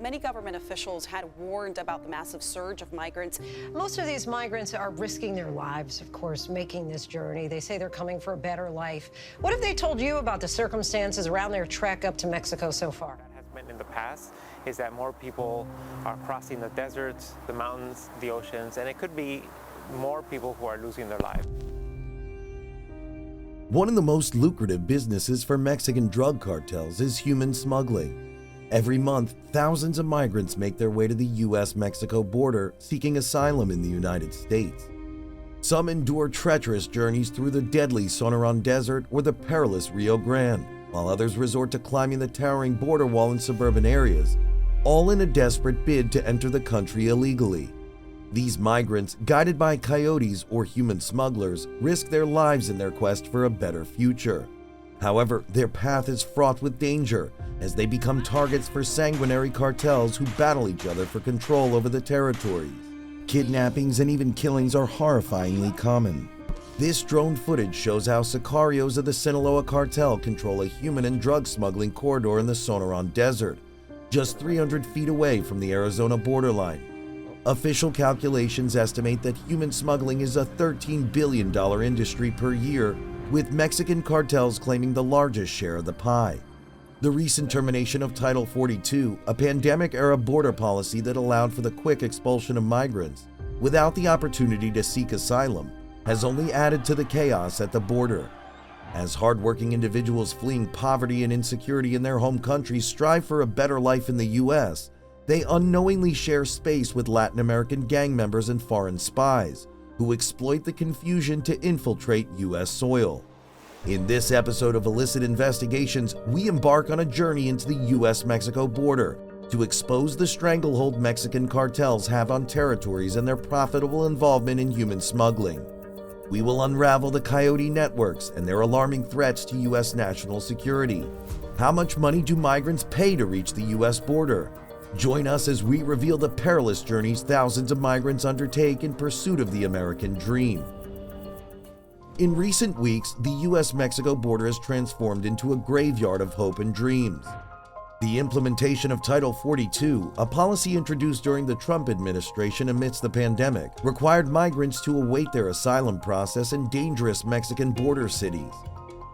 many government officials had warned about the massive surge of migrants. Most of these migrants are risking their lives, of course, making this journey. They say they're coming for a better life. What have they told you about the circumstances around their trek up to Mexico so far? That has meant in the past is that more people are crossing the deserts, the mountains, the oceans, and it could be more people who are losing their lives. One of the most lucrative businesses for Mexican drug cartels is human smuggling. Every month, thousands of migrants make their way to the US-Mexico border seeking asylum in the United States. Some endure treacherous journeys through the deadly Sonoran Desert or the perilous Rio Grande, while others resort to climbing the towering border wall in suburban areas, all in a desperate bid to enter the country illegally. These migrants, guided by coyotes or human smugglers, risk their lives in their quest for a better future. However, their path is fraught with danger as they become targets for sanguinary cartels who battle each other for control over the territories. Kidnappings and even killings are horrifyingly common. This drone footage shows how sicarios of the Sinaloa cartel control a human and drug smuggling corridor in the Sonoran Desert, just 300 feet away from the Arizona borderline. Official calculations estimate that human smuggling is a $13 billion industry per year, with Mexican cartels claiming the largest share of the pie. The recent termination of Title 42, a pandemic-era border policy that allowed for the quick expulsion of migrants without the opportunity to seek asylum, has only added to the chaos at the border. As hardworking individuals fleeing poverty and insecurity in their home countries strive for a better life in the U.S., they unknowingly share space with Latin American gang members and foreign spies, who exploit the confusion to infiltrate U.S. soil. In this episode of Illicit Investigations, we embark on a journey into the U.S.-Mexico border to expose the stranglehold Mexican cartels have on territories and their profitable involvement in human smuggling. We will unravel the coyote networks and their alarming threats to U.S. national security. How much money do migrants pay to reach the U.S. border? Join us as we reveal the perilous journeys thousands of migrants undertake in pursuit of the American dream. In recent weeks, the US-Mexico border has transformed into a graveyard of hope and dreams. The implementation of Title 42, a policy introduced during the Trump administration amidst the pandemic, required migrants to await their asylum process in dangerous Mexican border cities.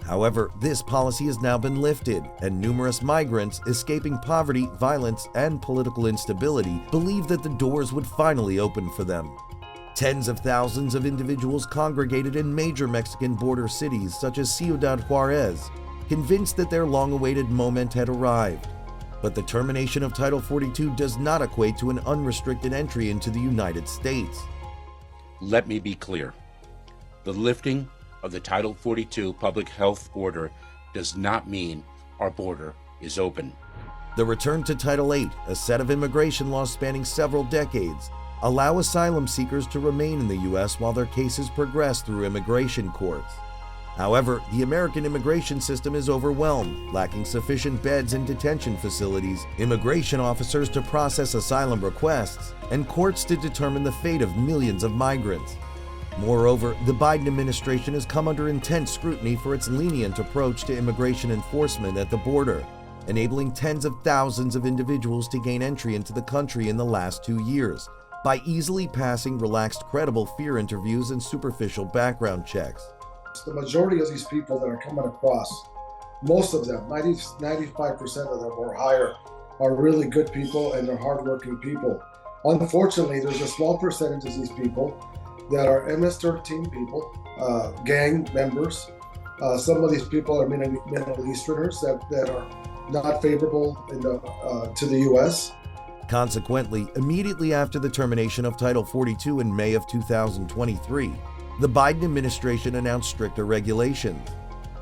However, this policy has now been lifted, and numerous migrants escaping poverty, violence, and political instability believe that the doors would finally open for them. Tens of thousands of individuals congregated in major Mexican border cities such as Ciudad Juarez, convinced that their long-awaited moment had arrived. But the termination of Title 42 does not equate to an unrestricted entry into the United States. Let me be clear. The lifting of the Title 42 public health order does not mean our border is open. The return to Title 8, a set of immigration laws spanning several decades, allow asylum seekers to remain in the U.S. while their cases progress through immigration courts. However, the American immigration system is overwhelmed, lacking sufficient beds in detention facilities, immigration officers to process asylum requests, and courts to determine the fate of millions of migrants. Moreover, the Biden administration has come under intense scrutiny for its lenient approach to immigration enforcement at the border, enabling tens of thousands of individuals to gain entry into the country in the last 2 years by easily passing relaxed credible fear interviews and superficial background checks. The majority of these people that are coming across, most of them, 95% of them or higher, are really good people and they're hardworking people. Unfortunately, there's a small percentage of these people that are MS-13 people, gang members. Some of these people are Middle Easterners that are not favorable to the U.S. Consequently, immediately after the termination of Title 42 in May of 2023, the Biden administration announced stricter regulations.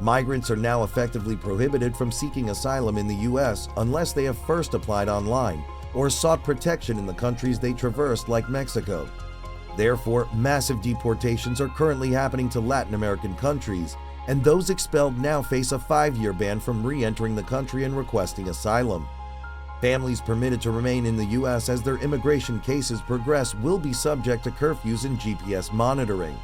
Migrants are now effectively prohibited from seeking asylum in the U.S. unless they have first applied online or sought protection in the countries they traversed, like Mexico. Therefore, massive deportations are currently happening to Latin American countries, and those expelled now face a 5-year ban from re-entering the country and requesting asylum. Families permitted to remain in the U.S. as their immigration cases progress will be subject to curfews and GPS monitoring.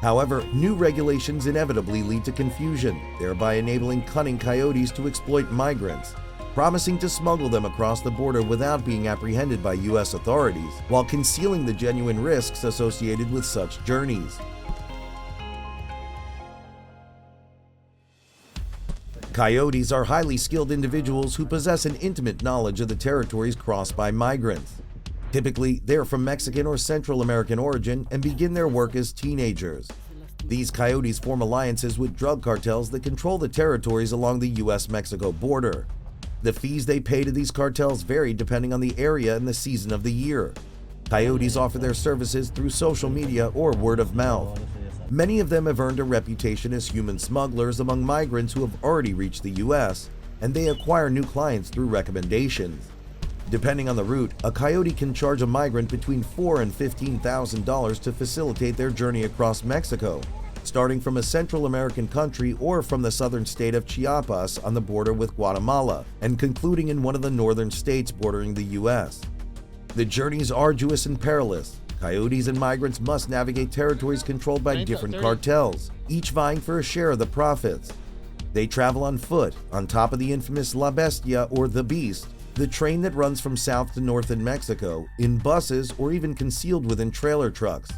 However, new regulations inevitably lead to confusion, thereby enabling cunning coyotes to exploit migrants, promising to smuggle them across the border without being apprehended by U.S. authorities, while concealing the genuine risks associated with such journeys. Coyotes are highly skilled individuals who possess an intimate knowledge of the territories crossed by migrants. Typically, they are from Mexican or Central American origin and begin their work as teenagers. These coyotes form alliances with drug cartels that control the territories along the U.S.-Mexico border. The fees they pay to these cartels vary depending on the area and the season of the year. Coyotes offer their services through social media or word of mouth. Many of them have earned a reputation as human smugglers among migrants who have already reached the U.S., and they acquire new clients through recommendations. Depending on the route, a coyote can charge a migrant between $4,000 and $15,000 to facilitate their journey across Mexico, starting from a Central American country or from the southern state of Chiapas on the border with Guatemala, and concluding in one of the northern states bordering the U.S. The journey is arduous and perilous. Coyotes and migrants must navigate territories controlled by different cartels, each vying for a share of the profits. They travel on foot, on top of the infamous La Bestia or the Beast, the train that runs from south to north in Mexico, in buses or even concealed within trailer trucks.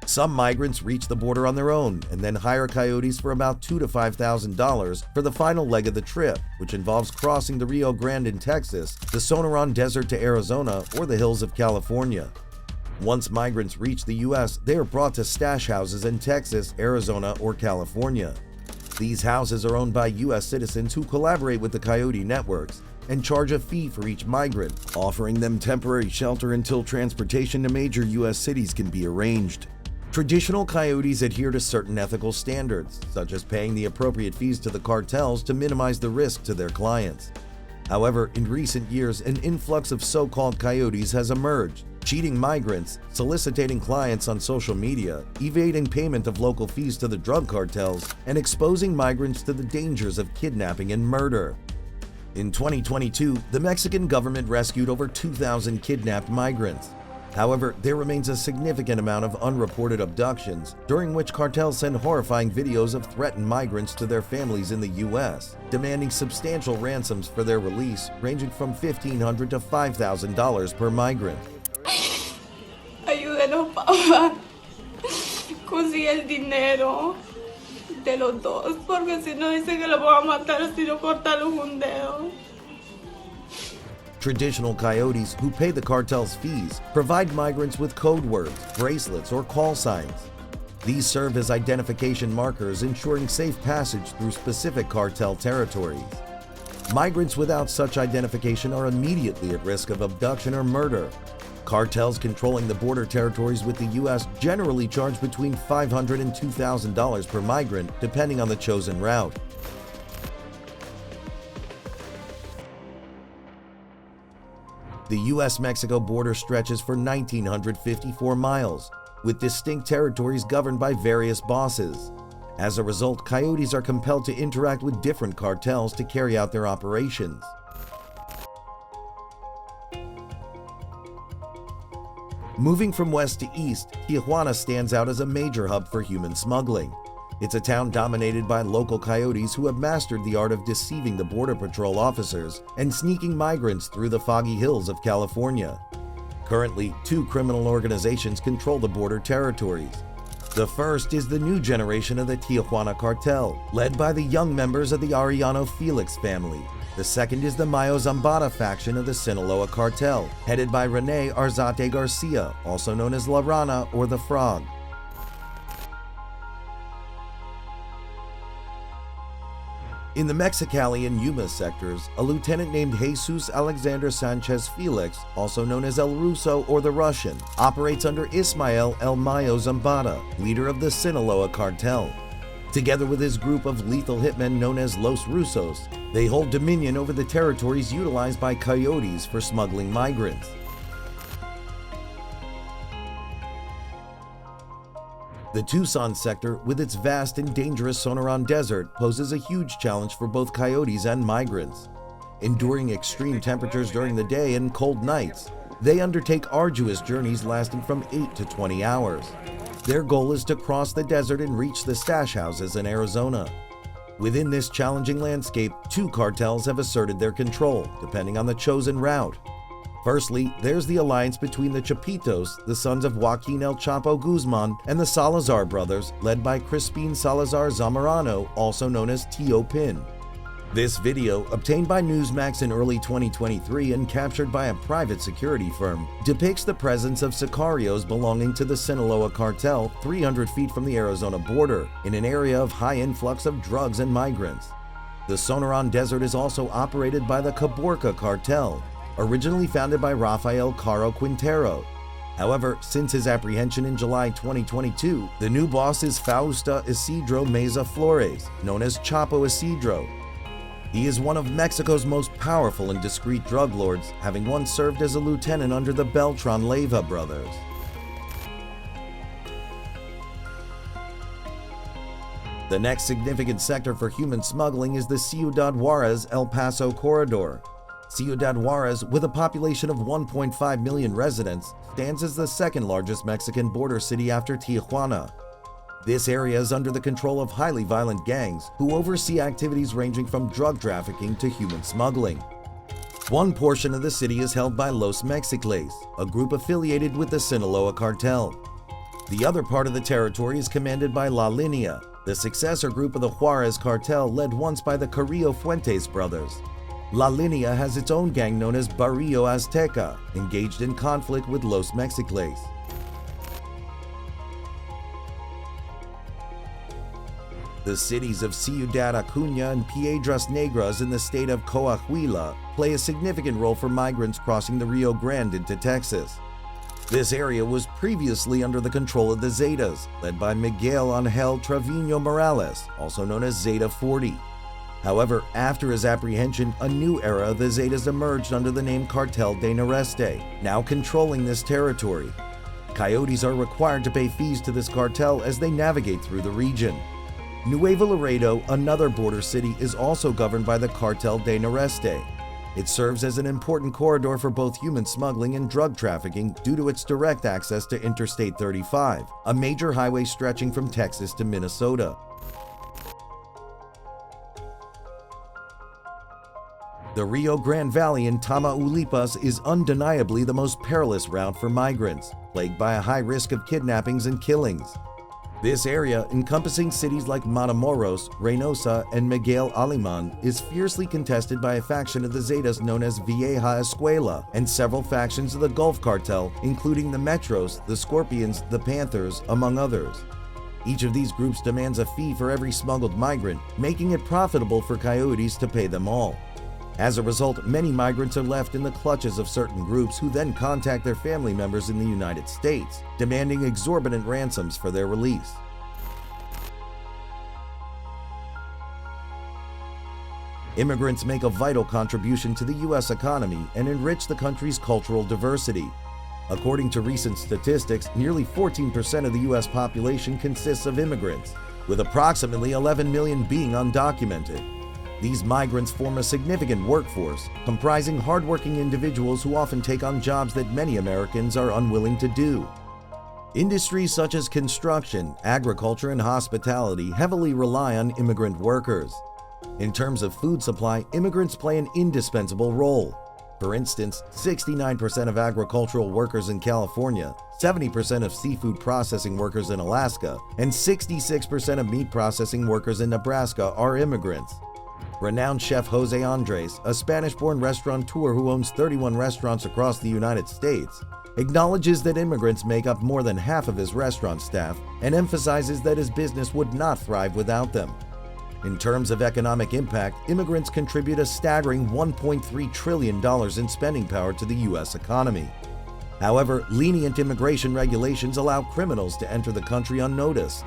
Some migrants reach the border on their own and then hire coyotes for about $2,000 to $5,000 for the final leg of the trip, which involves crossing the Rio Grande in Texas, the Sonoran Desert to Arizona, or the hills of California. Once migrants reach the U.S., they are brought to stash houses in Texas, Arizona, or California. These houses are owned by U.S. citizens who collaborate with the coyote networks and charge a fee for each migrant, offering them temporary shelter until transportation to major U.S. cities can be arranged. Traditional coyotes adhere to certain ethical standards, such as paying the appropriate fees to the cartels to minimize the risk to their clients. However, in recent years, an influx of so-called coyotes has emerged, cheating migrants, soliciting clients on social media, evading payment of local fees to the drug cartels, and exposing migrants to the dangers of kidnapping and murder. In 2022, the Mexican government rescued over 2,000 kidnapped migrants. However, there remains a significant amount of unreported abductions, during which cartels send horrifying videos of threatened migrants to their families in the U.S., demanding substantial ransoms for their release, ranging from $1,500 to $5,000 per migrant. Ayúdenos, papá. Consigue el dinero de los dos, porque si no dice que lo van a matar si no cortamos un dedo. Traditional coyotes who pay the cartel's fees provide migrants with code words, bracelets, or call signs. These serve as identification markers, ensuring safe passage through specific cartel territories. Migrants without such identification are immediately at risk of abduction or murder. Cartels controlling the border territories with the U.S. generally charge between $500 and $2,000 per migrant, depending on the chosen route. The U.S.-Mexico border stretches for 1,954 miles, with distinct territories governed by various bosses. As a result, coyotes are compelled to interact with different cartels to carry out their operations. Moving from west to east, Tijuana stands out as a major hub for human smuggling. It's a town dominated by local coyotes who have mastered the art of deceiving the Border Patrol officers and sneaking migrants through the foggy hills of California. Currently, 2 criminal organizations control the border territories. The first is the new generation of the Tijuana cartel, led by the young members of the Arellano Felix family. The second is the Mayo Zambada faction of the Sinaloa cartel, headed by Rene Arzate Garcia, also known as La Rana or the Frog. In the Mexicali and Yuma sectors, a lieutenant named Jesus Alexander Sanchez Felix, also known as El Ruso or the Russian, operates under Ismael El Mayo Zambada, leader of the Sinaloa cartel. Together with his group of lethal hitmen known as Los Rusos, they hold dominion over the territories utilized by coyotes for smuggling migrants. The Tucson sector, with its vast and dangerous Sonoran Desert, poses a huge challenge for both coyotes and migrants. Enduring extreme temperatures during the day and cold nights, they undertake arduous journeys lasting from 8 to 20 hours. Their goal is to cross the desert and reach the stash houses in Arizona. Within this challenging landscape, two cartels have asserted their control, depending on the chosen route. Firstly, there's the alliance between the Chapitos, the sons of Joaquin El Chapo Guzman, and the Salazar brothers, led by Crispin Salazar Zamorano, also known as Tio Pin. This video, obtained by Newsmax in early 2023 and captured by a private security firm, depicts the presence of sicarios belonging to the Sinaloa cartel 300 feet from the Arizona border, in an area of high influx of drugs and migrants. The Sonoran Desert is also operated by the Caborca cartel, originally founded by Rafael Caro Quintero. However, since his apprehension in July 2022, the new boss is Fausto Isidro Meza Flores, known as Chapo Isidro. He is one of Mexico's most powerful and discreet drug lords, having once served as a lieutenant under the Beltran Leyva brothers. The next significant sector for human smuggling is the Ciudad Juarez-El Paso corridor. Ciudad Juarez, with a population of 1.5 million residents, stands as the second largest Mexican border city after Tijuana. This area is under the control of highly violent gangs who oversee activities ranging from drug trafficking to human smuggling. One portion of the city is held by Los Mexicles, a group affiliated with the Sinaloa cartel. The other part of the territory is commanded by La Linea, the successor group of the Juarez cartel led once by the Carrillo Fuentes brothers. La Linea has its own gang known as Barrio Azteca, engaged in conflict with Los Mexicles. The cities of Ciudad Acuña and Piedras Negras in the state of Coahuila play a significant role for migrants crossing the Rio Grande into Texas. This area was previously under the control of the Zetas, led by Miguel Angel Trevino Morales, also known as Zeta 40. However, after his apprehension, a new era of the Zetas emerged under the name Cartel de Noreste, now controlling this territory. Coyotes are required to pay fees to this cartel as they navigate through the region. Nuevo Laredo, another border city, is also governed by the Cartel de Noreste. It serves as an important corridor for both human smuggling and drug trafficking due to its direct access to Interstate 35, a major highway stretching from Texas to Minnesota. The Rio Grande Valley in Tamaulipas is undeniably the most perilous route for migrants, plagued by a high risk of kidnappings and killings. This area, encompassing cities like Matamoros, Reynosa, and Miguel Alemán, is fiercely contested by a faction of the Zetas known as Vieja Escuela and several factions of the Gulf Cartel, including the Metros, the Scorpions, the Panthers, among others. Each of these groups demands a fee for every smuggled migrant, making it profitable for coyotes to pay them all. As a result, many migrants are left in the clutches of certain groups who then contact their family members in the United States, demanding exorbitant ransoms for their release. Immigrants make a vital contribution to the U.S. economy and enrich the country's cultural diversity. According to recent statistics, nearly 14% of the U.S. population consists of immigrants, with approximately 11 million being undocumented. These migrants form a significant workforce, comprising hardworking individuals who often take on jobs that many Americans are unwilling to do. Industries such as construction, agriculture, and hospitality heavily rely on immigrant workers. In terms of food supply, immigrants play an indispensable role. For instance, 69% of agricultural workers in California, 70% of seafood processing workers in Alaska, and 66% of meat processing workers in Nebraska are immigrants. Renowned chef Jose Andres, a Spanish-born restaurateur who owns 31 restaurants across the United States, acknowledges that immigrants make up more than half of his restaurant staff and emphasizes that his business would not thrive without them. In terms of economic impact, immigrants contribute a staggering $1.3 trillion in spending power to the U.S. economy. However, lenient immigration regulations allow criminals to enter the country unnoticed.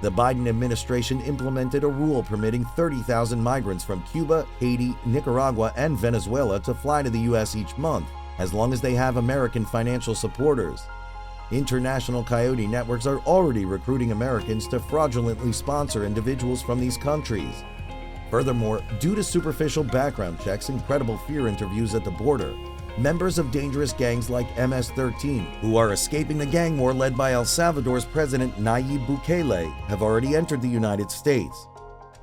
The Biden administration implemented a rule permitting 30,000 migrants from Cuba, Haiti, Nicaragua, and Venezuela to fly to the U.S. each month, as long as they have American financial supporters. International coyote networks are already recruiting Americans to fraudulently sponsor individuals from these countries. Furthermore, due to superficial background checks and credible fear interviews at the border, members of dangerous gangs like MS-13, who are escaping the gang war led by El Salvador's President Nayib Bukele, have already entered the United States.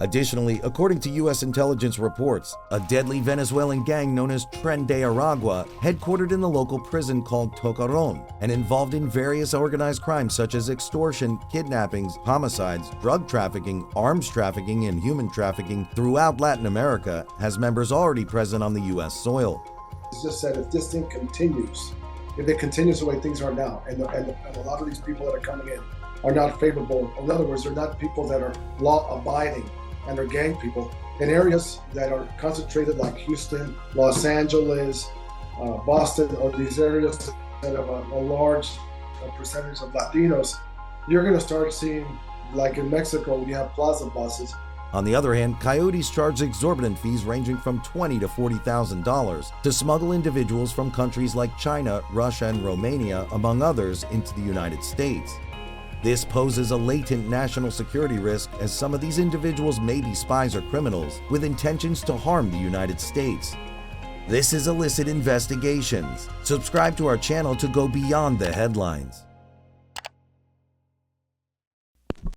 Additionally, according to U.S. intelligence reports, a deadly Venezuelan gang known as Tren de Aragua, headquartered in the local prison called Tocaron, and involved in various organized crimes such as extortion, kidnappings, homicides, drug trafficking, arms trafficking, and human trafficking throughout Latin America, has members already present on the U.S. soil. It's just that if this thing continues, if it continues the way things are now, and a lot of these people that are coming in are not favorable, in other words, they're not people that are law-abiding, and are gang people in areas that are concentrated like Houston, Los Angeles, Boston, or these areas that have a large percentage of Latinos, you're going to start seeing, like in Mexico, when you have plaza buses. On the other hand, coyotes charge exorbitant fees ranging from $20,000 to $40,000 to smuggle individuals from countries like China, Russia, and Romania, among others, into the United States. This poses a latent national security risk, as some of these individuals may be spies or criminals with intentions to harm the United States. This is Illicit Investigations. Subscribe to our channel to go beyond the headlines.